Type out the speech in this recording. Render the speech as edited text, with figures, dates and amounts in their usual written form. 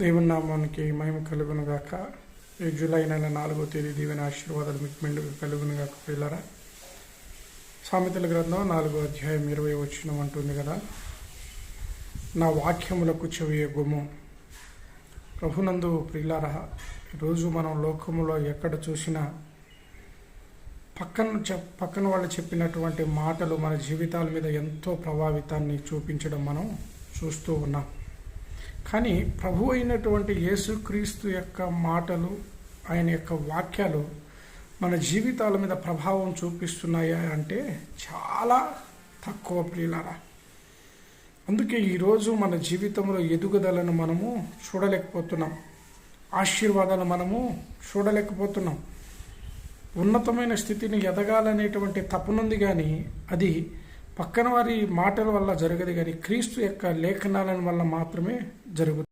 దేవుని నామానికి మహిమ కలుగును గాక. ఈ జూలై నెల 4వ తేదీ దీవెన ఆశీర్వాదాలు మీకు మెండుగా కలుగును గాక. పిల్లరా, సామెతల గ్రంథం 4వ అధ్యాయం 20వ వచనం అంటుంది కదా, నా వాక్యములకు చెవియొగ్గుము. ప్రభునందు ప్రియులారా, ఈరోజు మనం లోకములో ఎక్కడ చూసినా పక్కన వాళ్ళు చెప్పినటువంటి మాటలు మన జీవితాల మీద ఎంతో ప్రభావితాన్ని చూపించడం మనం చూస్తూ ఉన్నాం. కానీ ప్రభు అయినటువంటి యేసుక్రీస్తు యొక్క మాటలు, ఆయన యొక్క వాక్యాలు మన జీవితాల మీద ప్రభావం చూపిస్తున్నాయా అంటే చాలా తక్కువ ప్రియులారా. అందుకే ఈరోజు మన జీవితంలో ఎదుగుదలను మనము చూడలేకపోతున్నాం, ఆశీర్వాదాలు మనము చూడలేకపోతున్నాం. ఉన్నతమైన స్థితిని ఎదగాలనేటువంటి తపనుంది, కానీ అది పక్కన వారి మాటల వల్ల జరగదు, కానీ క్రీస్తు యొక్క లేఖనాల వల్ల మాత్రమే జరుగుతుంది.